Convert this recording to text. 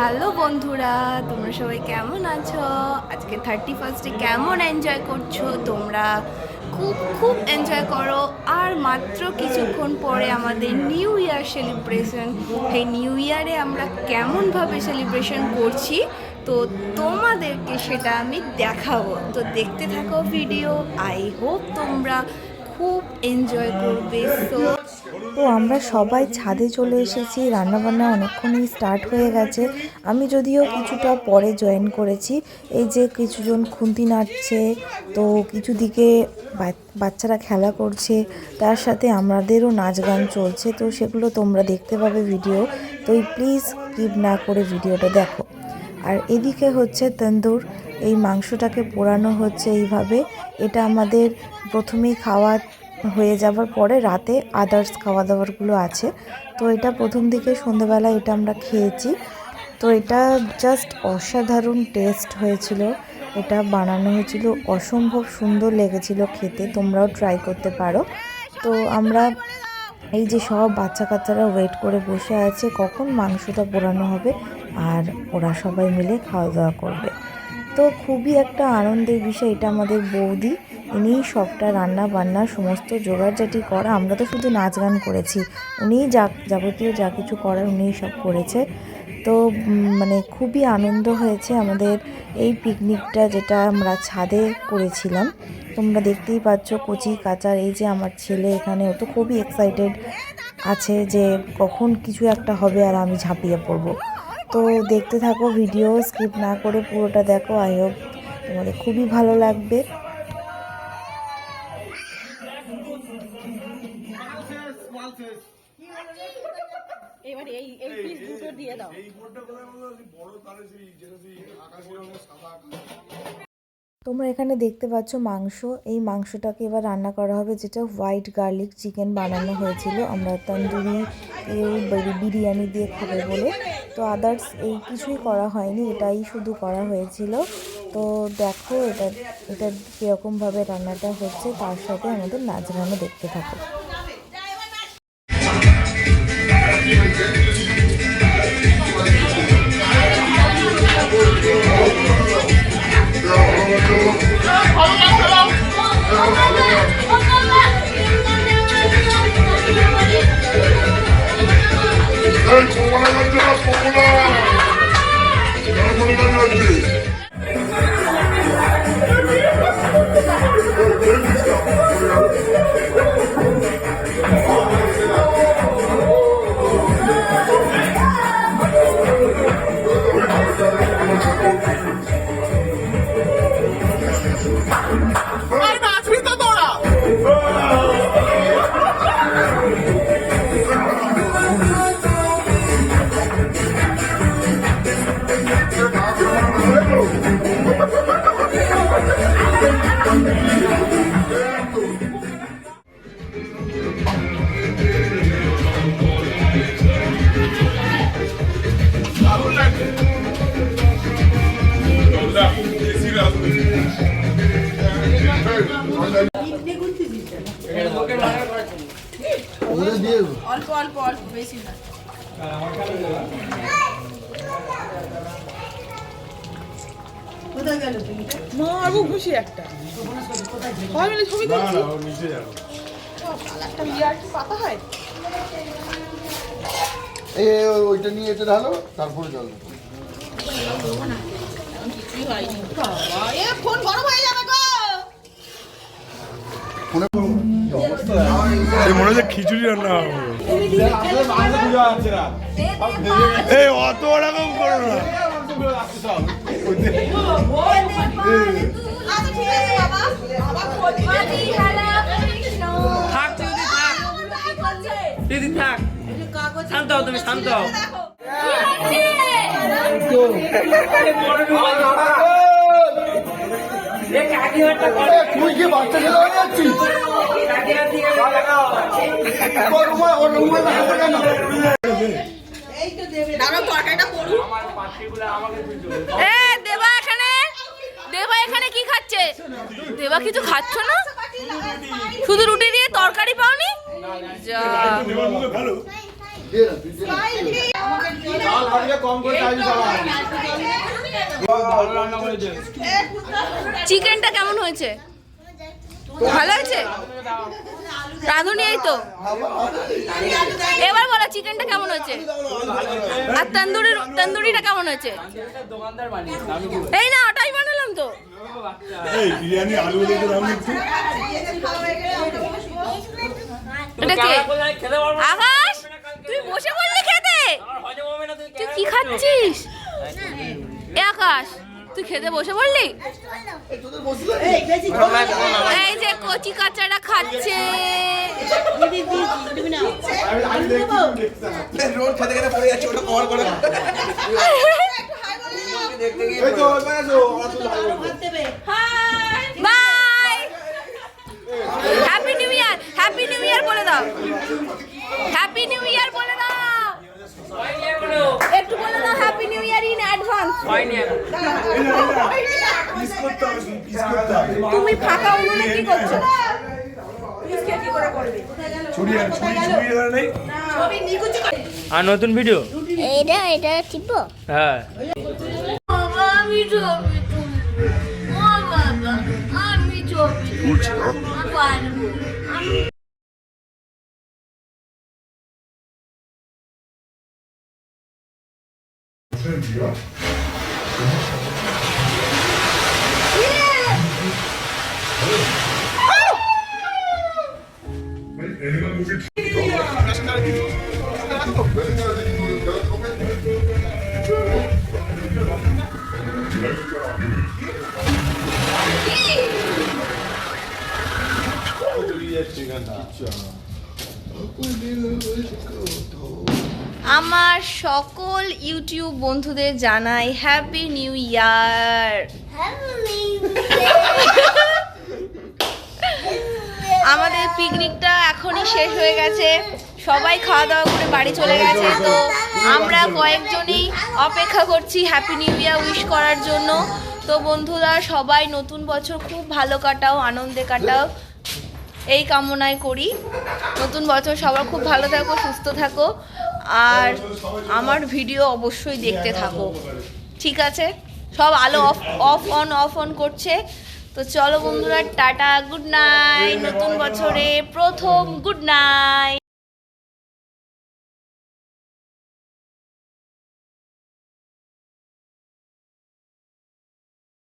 Hello বন্ধুরা, তোমরা সবাই কেমন আছো? আজকে 31 কেমন এনজয় করছো তোমরা? খুব খুব এনজয় করো। আর মাত্র কিছুক্ষণ পরে আমাদের নিউ ইয়ার সেলিব্রেশন। এই নিউ ইয়ারে আমরা কেমনভাবে সেলিব্রেশন করছি তো তোমাদেরকে সেটা আমি দেখাবো। তো দেখতে থাকো ভিডিও। আই হোপ তোমরা খুব এনজয় করবে। তো আমরা সবাই ছাদে চলে এসেছি। রান্নাবান্না অনেকক্ষণই স্টার্ট হয়ে গেছে। আমি যদিও কিছুটা পরে জয়েন করেছি। এই যে কিছুজন খুন্তি নাড়ছে, তো কিছু দিকে বাচ্চারা খেলা করছে, তার সাথে আমাদেরও নাচ গান চলছে। তো সেগুলো তোমরা দেখতে পাবে ভিডিও। তো প্লিজ স্কিপ না করে ভিডিওটা দেখো। আর এদিকে হচ্ছে তন্দুর। এই মাংসটাকে পোড়ানো হচ্ছে এইভাবে। এটা আমাদের প্রথমেই খাওয়া হয়ে যাওয়ার পরে রাতে আদার্স খাওয়া দাওয়ারগুলো আছে। তো এটা প্রথম দিকে সন্ধ্যেবেলা এটা আমরা খেয়েছি। তো এটা জাস্ট অসাধারণ টেস্ট হয়েছিল। এটা বানানো হয়েছিল, অসম্ভব সুন্দর লেগেছিল খেতে। তোমরাও ট্রাই করতে পারো। তো আমরা এই যে সব বাচ্চা কাচ্চারা ওয়েট করে বসে আছে কখন মাংসটা পোড়ানো হবে আর ওরা সবাই মিলে খাওয়া দাওয়া করবে। তো খুবই একটা আনন্দের বিষয়। এটা আমাদের বৌদি, ইনিই সবটা রান্না বান্না সমস্ত জোগাড়জাটি করা। আমরা তো শুধু নাচ গান করেছি, উনিই যাবতীয় যা কিছু করার উনিই সব করেছে। তো মানে খুবই আনন্দ হয়েছে আমাদের এই পিকনিকটা, যেটা আমরা ছাদে করেছিলাম। তোমরা দেখতেই পাচ্ছ কচি কাচার। এই যে আমার ছেলে এখানে, ও তো খুবই এক্সাইটেড আছে যে কখন কিছু একটা হবে আর আমি ঝাঁপিয়ে পড়বো। তো দেখতে থাকো ভিডিও, স্কিপ না করে পুরোটা দেখো। আই হোপ তোমাদের খুবই ভালো লাগবে। এবার এই পিস দুটো দিয়ে দাও। তোমরা এখানে দেখতে পাচ্ছ মাংস। এই মাংসটাকে এবার রান্না করা হবে, যেটা হোয়াইট গার্লিক চিকেন বানানো হয়েছিল। আমরা তন্দুরি বিরিয়ানি দিয়ে খাবে বলে। তো আদার্স এই কিছুই করা হয়নি, এটাই শুধু করা হয়েছিল। তো দেখো এটা কীরকমভাবে রান্নাটা হচ্ছে, তার সাথে আমাদের নাচ গানও দেখতে থাকো। অল্প অল্প অল্প, বেশি না। মারবো খুশি একটা সবাই মিলে ছবি তুলছি। একটা ইয়ার কি পাতা হয়? ওইটা নিয়ে এটা ঢালো, তারপরে জল দেবো। কিছুই হয়নি বাবা, এ ফোন গরম হয়ে যাবে গো। মনে হচ্ছে খিচুড়ি রান্না হবে। এই অত রকম করো না। আচ্ছা ঠিক আছে বাবা, বাবা থাক দিদি থাক, শান্ত হও তুমি, শান্ত হও। তুই কি বাচ্চা ছেলে হয়ে যাচ্ছিস? দেবা এখানে কি খাচ্ছে? দেবা কিছু খাচ্ছ না? শুধু রুটি দিয়ে তরকারি পাওনি? যা ভালো। চিকেনটা কেমন হয়েছে? ভালো হয়েছে? রাঁধুনি এই তো। এবার বলো চিকেনটা কেমন হয়েছে? আর তন্দুরিটা কেমন হয়েছে? এই না, ওটাই বানালাম তো। এই বিরিয়ানি আলু দেখে দাও একটু। এটা কে? আকাশ, তুই বসে বললি খেতে? তুই কি খাচ্ছিস? এ আকাশ, তুই খেতে বসে বললি? এই যে কচি কাচারা খাচ্ছে। রোড খেতে খেতে পড়ে যাচ্ছে, ওটা কভার করে bye, happy new year, happy new year বলে দাও, হ্যাপি নিউ ইয়ার বলে দাও, একটু বলে দাও happy new year in advance. Piece করতে হবে, পিস করতে হবে। তুমি ফাঁকা উনুনে কি করছো? ছুরি নেই। আর নতুন ভিডিও এটা টিপো হ্যাঁ বাবা আমি ছবি তুলবো, ও বাবা আমি ছবি পারবো। আমার সকল ইউটিউব বন্ধুদের জানাই হ্যাপি নিউ ইয়ার। আমাদের পিকনিকটা এখনই শেষ হয়ে গেছে, সবাই খাওয়া দাওয়া করে বাড়ি চলে গেছে। তো আমরা কয়েকজনই অপেক্ষা করছি হ্যাপি নিউ ইয়ার উইশ করার জন্য। তো বন্ধুরা সবাই নতুন বছর খুব ভালো কাটাও, আনন্দে কাটাও, এই কামনাই করি। নতুন বছর সবার খুব ভালো থাকো, সুস্থ থাকো, আর আমার ভিডিও অবশ্যই দেখতে থাকো, ঠিক আছে? সব আলো অফ অন করছে। তো চলো বন্ধুরা, টাটা, গুড নাইট। নতুন বছরে প্রথম গুড নাইট।